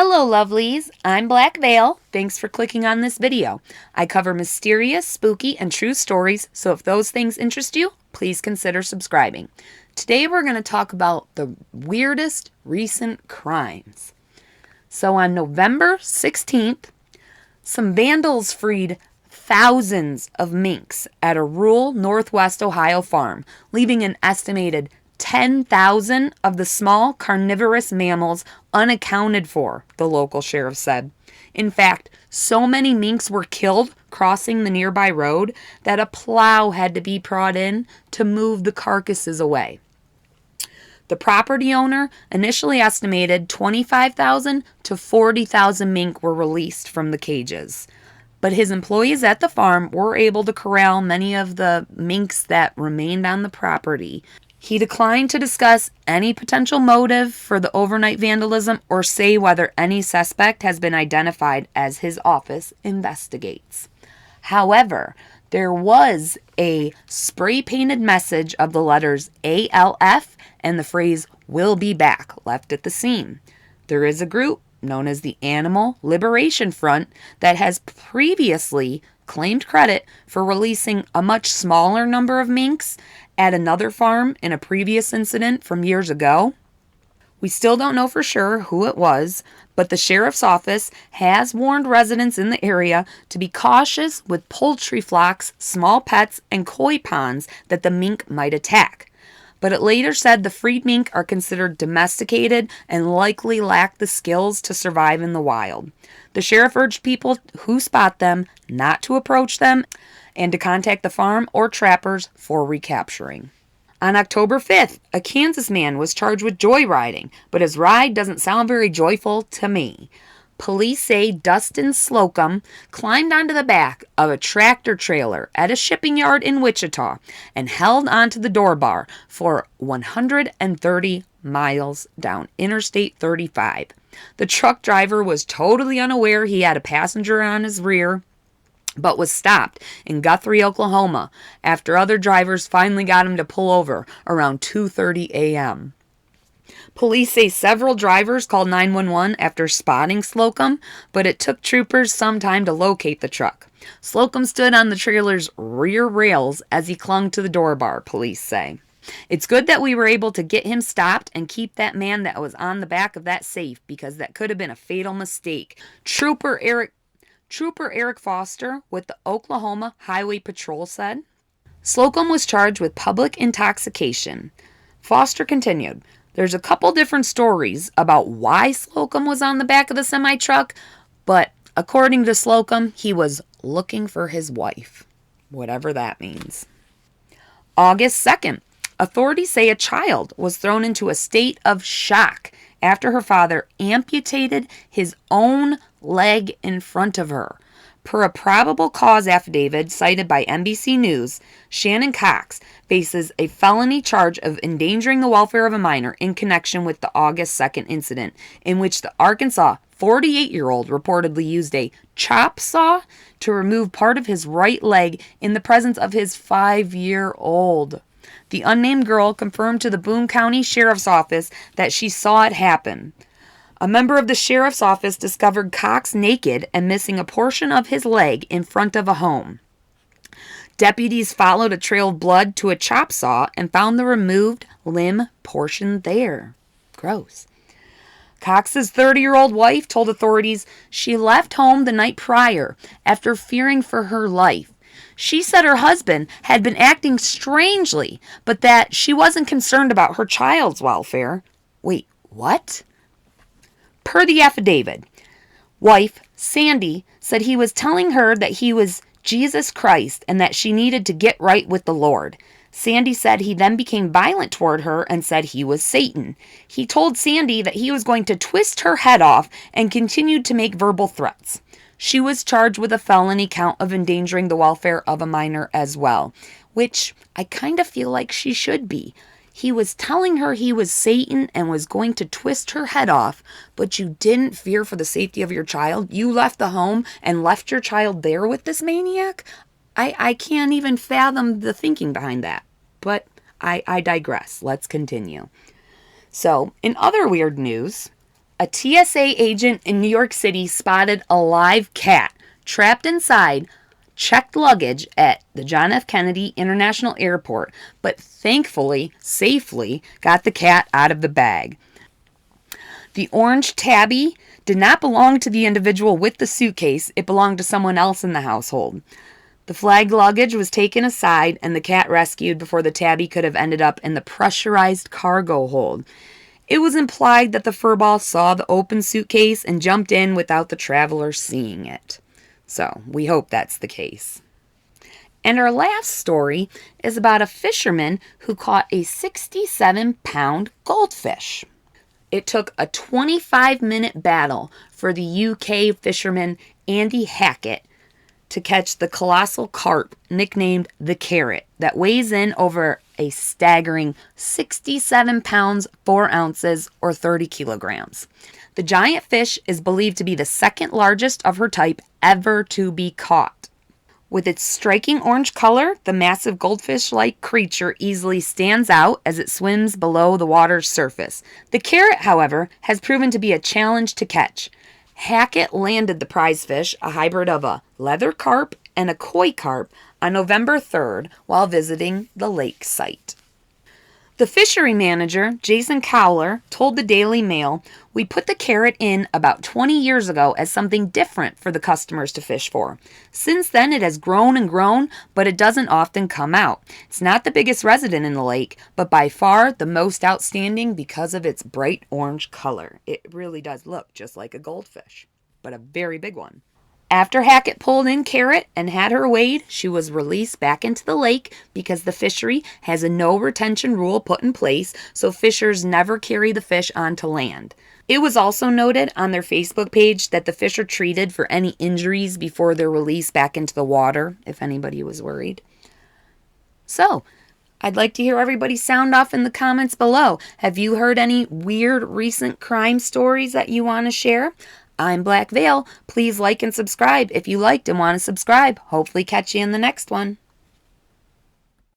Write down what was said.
Hello lovelies, I'm Black Veil. Thanks for clicking on this video. I cover mysterious, spooky, and true stories, so if those things interest you, please consider subscribing. Today we're going to talk about the weirdest recent crimes. So on November 16th, some vandals freed thousands of minks at a rural northwest Ohio farm, leaving an estimated 10,000 of the small carnivorous mammals unaccounted for, the local sheriff said. In fact, so many minks were killed crossing the nearby road that a plow had to be brought in to move the carcasses away. The property owner initially estimated 25,000 to 40,000 mink were released from the cages. But his employees at the farm were able to corral many of the minks that remained on the property. He declined to discuss any potential motive for the overnight vandalism or say whether any suspect has been identified as his office investigates. However, there was a spray-painted message of the letters ALF and the phrase "will be back" left at the scene. There is a group known as the Animal Liberation Front that has previously claimed credit for releasing a much smaller number of minks at another farm in a previous incident from years ago. We still don't know for sure who it was, but the sheriff's office has warned residents in the area to be cautious with poultry flocks, small pets, and koi ponds that the mink might attack. But it later said the freed mink are considered domesticated and likely lack the skills to survive in the wild. The sheriff urged people who spot them not to approach them and to contact the farm or trappers for recapturing. On October 5th, a Kansas man was charged with joyriding, but his ride doesn't sound very joyful to me. Police say Dustin Slocum climbed onto the back of a tractor trailer at a shipping yard in Wichita and held onto the door bar for 130 miles down Interstate 35. The truck driver was totally unaware he had a passenger on his rear, but was stopped in Guthrie, Oklahoma, after other drivers finally got him to pull over around 2:30 a.m. Police say several drivers called 911 after spotting Slocum, but it took troopers some time to locate the truck. Slocum stood on the trailer's rear rails as he clung to the door bar, police say. It's good that we were able to get him stopped and keep that man that was on the back of that safe, because that could have been a fatal mistake. Trooper Eric Foster with the Oklahoma Highway Patrol said. Slocum was charged with public intoxication. Foster continued, "There's a couple different stories about why Slocum was on the back of the semi-truck, but according to Slocum, he was looking for his wife, whatever that means." August 2nd, authorities say a child was thrown into a state of shock after her father amputated his own leg in front of her. Per a probable cause affidavit cited by NBC News, Shannon Cox faces a felony charge of endangering the welfare of a minor in connection with the August 2nd incident, in which the Arkansas 48-year-old reportedly used a chop saw to remove part of his right leg in the presence of his 5-year-old. The unnamed girl confirmed to the Boone County Sheriff's Office that she saw it happen. A member of the sheriff's office discovered Cox naked and missing a portion of his leg in front of a home. Deputies followed a trail of blood to a chop saw and found the removed limb portion there. Gross. Cox's 30-year-old wife told authorities she left home the night prior after fearing for her life. She said her husband had been acting strangely, but that she wasn't concerned about her child's welfare. Wait, what? Per the affidavit, wife Sandy said he was telling her that he was Jesus Christ and that she needed to get right with the Lord. Sandy said he then became violent toward her and said he was Satan. He told Sandy that he was going to twist her head off and continued to make verbal threats. She was charged with a felony count of endangering the welfare of a minor as well, which I kind of feel like she should be. He was telling her he was Satan and was going to twist her head off, but you didn't fear for the safety of your child. You left the home and left your child there with this maniac? I can't even fathom the thinking behind that. But I digress. Let's continue. So, in other weird news, A TSA agent in New York City spotted a live cat trapped inside checked luggage at the John F. Kennedy International Airport, but thankfully, safely got the cat out of the bag. The orange tabby did not belong to the individual with the suitcase. It belonged to someone else in the household. The flagged luggage was taken aside and the cat rescued before the tabby could have ended up in the pressurized cargo hold. It was implied that the furball saw the open suitcase and jumped in without the traveler seeing it. So, we hope that's the case. And our last story is about a fisherman who caught a 67-pound goldfish. It took a 25-minute battle for the UK fisherman Andy Hackett to catch the colossal carp nicknamed the carrot that weighs in over a staggering 67 pounds 4 ounces or 30 kilograms. The giant fish is believed to be the second largest of her type ever to be caught. With its striking orange color, the massive goldfish-like creature easily stands out as it swims below the water's surface. The carrot, however, has proven to be a challenge to catch. Hackett landed the prize fish, a hybrid of a leather carp and a koi carp, on November 3rd while visiting the lake site. The fishery manager, Jason Cowler, told the Daily Mail, "We put the carrot in about 20 years ago as something different for the customers to fish for. Since then, it has grown and grown, but it doesn't often come out. It's not the biggest resident in the lake, but by far the most outstanding because of its bright orange color. It really does look just like a goldfish, but a very big one." After Hackett pulled in Carrot and had her weighed, she was released back into the lake because the fishery has a no retention rule put in place, so fishers never carry the fish onto land. It was also noted on their Facebook page that the fish are treated for any injuries before they're released back into the water, if anybody was worried. So, I'd like to hear everybody sound off in the comments below. Have you heard any weird recent crime stories that you want to share? I'm Black Veil. Please like and subscribe if you liked and want to subscribe. Hopefully catch you in the next one.